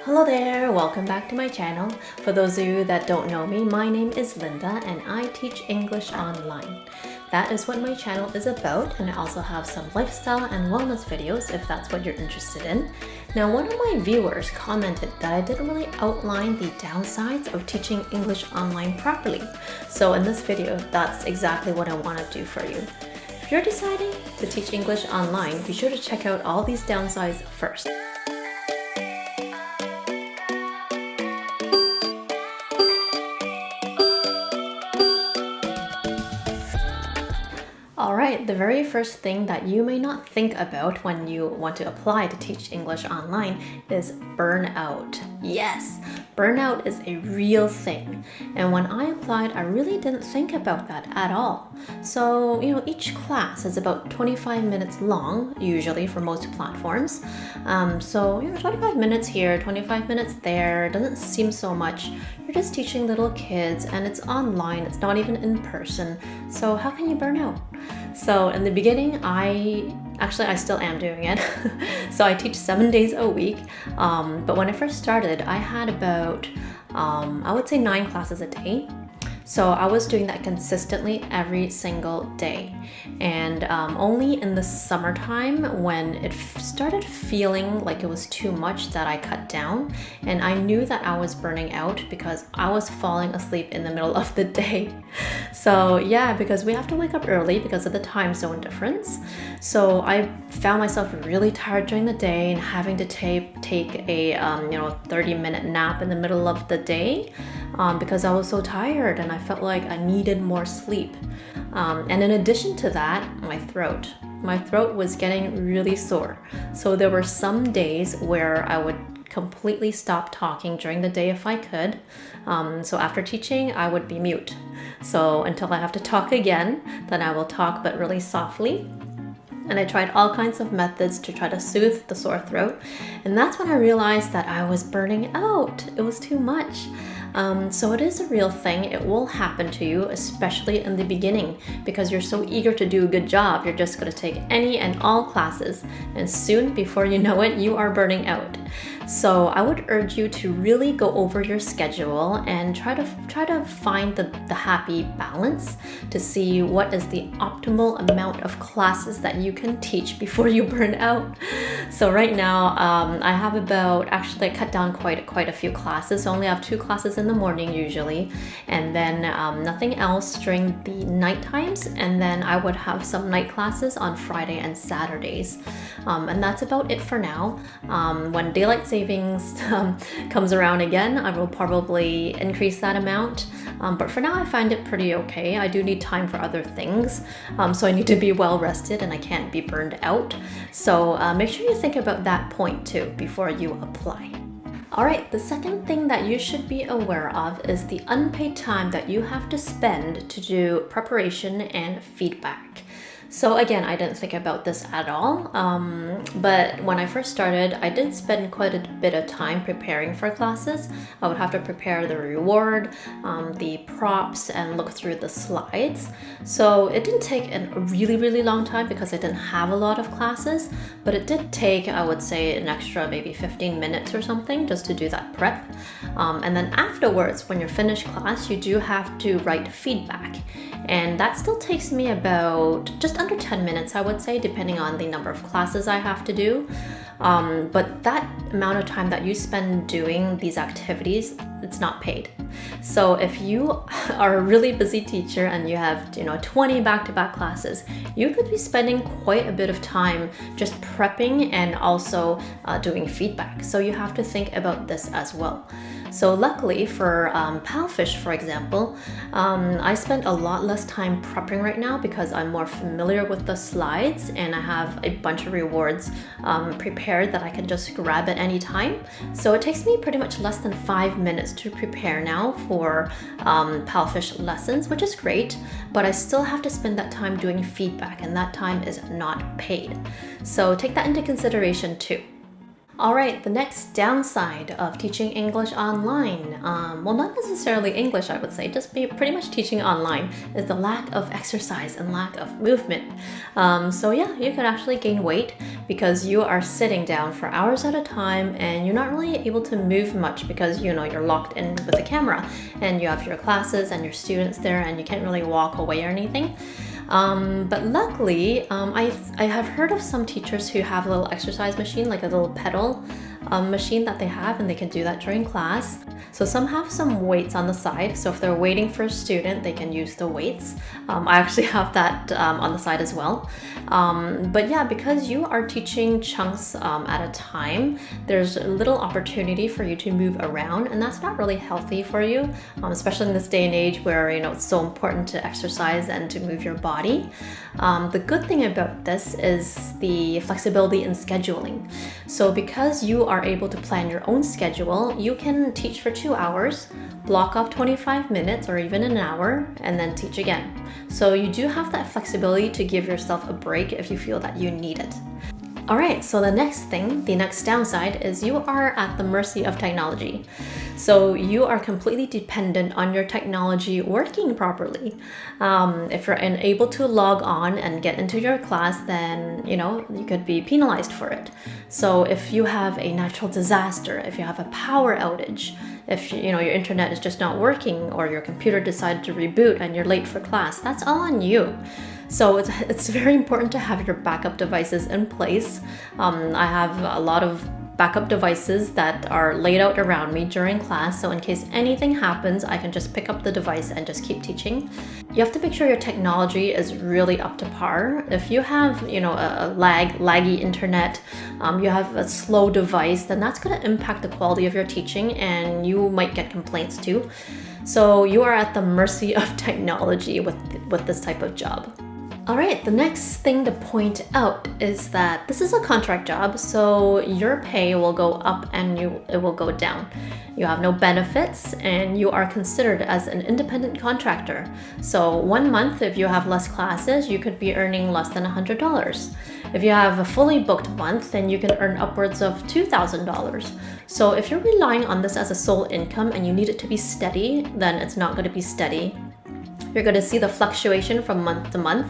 Hello there, welcome back to my channel. For those of you that don't know me, my name is Linda and I teach English online. That is what my channel is about, and I also have some lifestyle and wellness videos if that's what you're interested in. Now, one of my viewers commented that I didn't really outline the downsides of teaching English online properly. So in this video, that's exactly what I want to do for you. If you're deciding to teach English online, be sure to check out all these downsides first. Alright, the very first thing that you may not think about when you want to apply to teach English online is burnout. Yes, burnout is a real thing. And when I applied, I really didn't think about that at all. So, each class is about 25 minutes long, usually for most platforms. So, 25 minutes here, 25 minutes there, doesn't seem so much. You're just teaching little kids and it's online, it's not even in person. So how can you burn out? So in the beginning, I still am doing it. So I teach 7 days a week. But when I first started, I had about, I would say 9 classes a day. So I was doing that consistently every single day. And only in the summertime when it started feeling like it was too much that I cut down. And I knew that I was burning out because I was falling asleep in the middle of the day. So yeah, because we have to wake up early because of the time zone difference. So I found myself really tired during the day and having to take a 30-minute nap in the middle of the day. Because I was so tired and I felt like I needed more sleep. And in addition to that, my throat was getting really sore. So there were some days where I would completely stop talking during the day if I could. So after teaching, I would be mute. So until I have to talk again, then I will talk but really softly. And I tried all kinds of methods to try to soothe the sore throat. And that's when I realized that I was burning out. It was too much. So it is a real thing. It will happen to you, especially in the beginning, because you're so eager to do a good job. You're just going to take any and all classes, and soon, before you know it, you are burning out. So I would urge you to really go over your schedule and try to find the happy balance to see what is the optimal amount of classes that you can teach before you burn out. So right now, I have I cut down quite a few classes. I only have 2 classes in the morning usually, and then nothing else during the night times, and then I would have some night classes on Friday and Saturdays. And that's about it for now. When daylight savings comes around again, I will probably increase that amount. But for now, I find it pretty okay. I do need time for other things. So I need to be well rested and I can't be burned out. So make sure you think about that point too before you apply. Alright, the second thing that you should be aware of is the unpaid time that you have to spend to do preparation and feedback. So again, I didn't think about this at all, but when I first started, I did spend quite a bit of time preparing for classes. I would have to prepare the reward, the props, and look through the slides. So it didn't take a really long time because I didn't have a lot of classes, but it did take, I would say, an extra maybe 15 minutes or something just to do that prep. And then afterwards, when you're finished class, you do have to write feedback. And that still takes me about just under 10 minutes, I would say, depending on the number of classes I have to do. But that amount of time that you spend doing these activities, it's not paid. So if you are a really busy teacher and you have 20 back-to-back classes, you could be spending quite a bit of time just prepping and also doing feedback. So you have to think about this as well. So luckily for Palfish, for example, I spend a lot less time prepping right now because I'm more familiar with the slides and I have a bunch of rewards prepared that I can just grab at any time. So it takes me pretty much less than 5 minutes to prepare now for Palfish lessons, which is great, but I still have to spend that time doing feedback and that time is not paid. So take that into consideration too. All right, the next downside of teaching English online, well, not necessarily English, I would say, just pretty much teaching online, is the lack of exercise and lack of movement. So yeah, you could actually gain weight because you are sitting down for hours at a time and you're not really able to move much because, you're locked in with the camera and you have your classes and your students there and you can't really walk away or anything. But luckily, I have heard of some teachers who have a little exercise machine, like a little pedal machine that they have, and they can do that during class. So some have some weights on the side, so if they're waiting for a student, they can use the weights. I actually have that on the side as well. But yeah, because you are teaching chunks at a time, there's a little opportunity for you to move around, and that's not really healthy for you, especially in this day and age where it's so important to exercise and to move your body. The good thing about this is the flexibility in scheduling. So because you are able to plan your own schedule, you can teach for 2 hours, block off 25 minutes or even an hour, and then teach again. So you do have that flexibility to give yourself a break if you feel that you need it. All right, so the next downside is you are at the mercy of technology. So you are completely dependent on your technology working properly. If you're unable to log on and get into your class, then you could be penalized for it. So if you have a natural disaster, if you have a power outage, if your internet is just not working or your computer decided to reboot and you're late for class, that's all on you. So it's very important to have your backup devices in place. I have a lot of backup devices that are laid out around me during class, so in case anything happens, I can just pick up the device and just keep teaching. You have to make sure your technology is really up to par. If you have a laggy internet, you have a slow device, then that's going to impact the quality of your teaching and you might get complaints too. So you are at the mercy of technology with this type of job. All right, the next thing to point out is that this is a contract job, so your pay will go up and it will go down. You have no benefits and you are considered as an independent contractor. So 1 month, if you have less classes, you could be earning less than $100. If you have a fully booked month, then you can earn upwards of $2,000. So if you're relying on this as a sole income and you need it to be steady, then it's not going to be steady. You're going to see the fluctuation from month to month.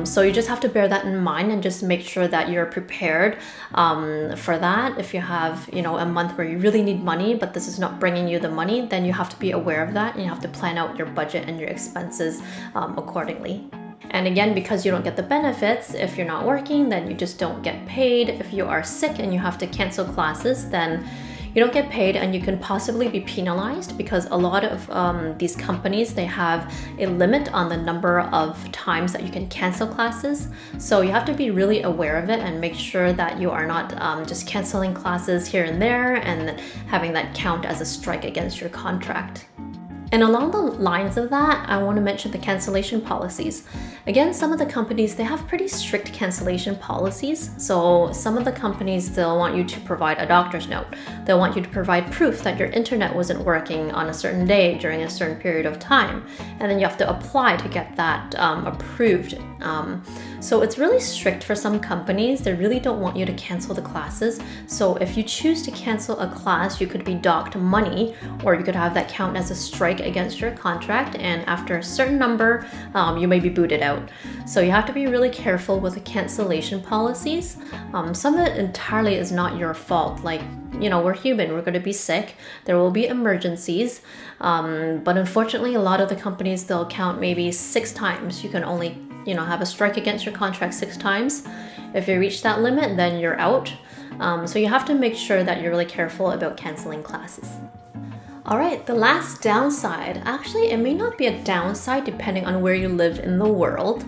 So you just have to bear that in mind and just make sure that you're prepared for that. If you have, a month where you really need money, but this is not bringing you the money, then you have to be aware of that and you have to plan out your budget and your expenses accordingly. And again, because you don't get the benefits, if you're not working, then you just don't get paid. If you are sick and you have to cancel classes, then you don't get paid and you can possibly be penalized because a lot of these companies, they have a limit on the number of times that you can cancel classes. So you have to be really aware of it and make sure that you are not just canceling classes here and there and having that count as a strike against your contract. And along the lines of that, I want to mention the cancellation policies. Again, some of the companies, they have pretty strict cancellation policies. So some of the companies, they'll want you to provide a doctor's note. They'll want you to provide proof that your internet wasn't working on a certain day during a certain period of time. And then you have to apply to get that approved. So it's really strict for some companies. They really don't want you to cancel the classes. So if you choose to cancel a class, you could be docked money, or you could have that count as a strike against your contract, and after a certain number, you may be booted out. So you have to be really careful with the cancellation policies. Some of it entirely is not your fault. Like, we're human, we're going to be sick, there will be emergencies, but unfortunately a lot of the companies, they'll count maybe 6 times. You can only have a strike against your contract 6 times. If you reach that limit, then you're out. So you have to make sure that you're really careful about canceling classes. All right, the last downside, actually it may not be a downside depending on where you live in the world.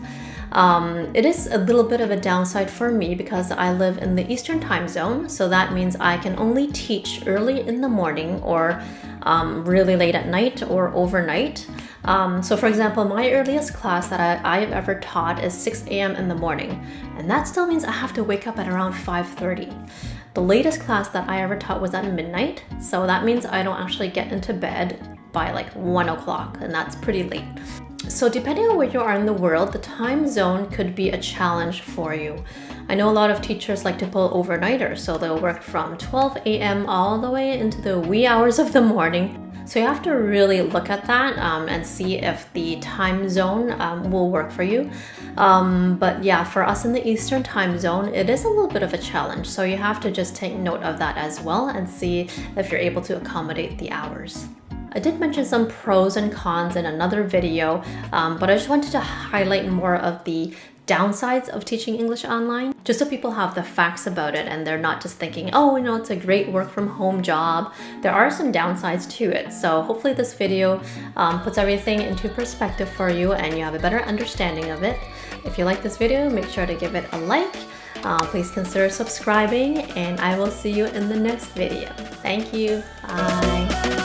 It is a little bit of a downside for me because I live in the Eastern time zone, so that means I can only teach early in the morning or really late at night or overnight. So for example, my earliest class that I've ever taught is 6 a.m. in the morning, and that still means I have to wake up at around 5:30. The latest class that I ever taught was at midnight, so that means I don't actually get into bed by like 1 o'clock, and that's pretty late. So depending on where you are in the world, the time zone could be a challenge for you. I know a lot of teachers like to pull overnighters, so they'll work from 12 a.m. all the way into the wee hours of the morning. So you have to really look at that and see if the time zone will work for you. But yeah, for us in the Eastern time zone, it is a little bit of a challenge. So you have to just take note of that as well and see if you're able to accommodate the hours. I did mention some pros and cons in another video, but I just wanted to highlight more of the downsides of teaching English online, just so people have the facts about it and they're not just thinking, oh, you know, it's a great work from home job. There are some downsides to it. So hopefully this video puts everything into perspective for you and you have a better understanding of it. If you like this video, make sure to give it a like. Please consider subscribing and I will see you in the next video. Thank you. Bye.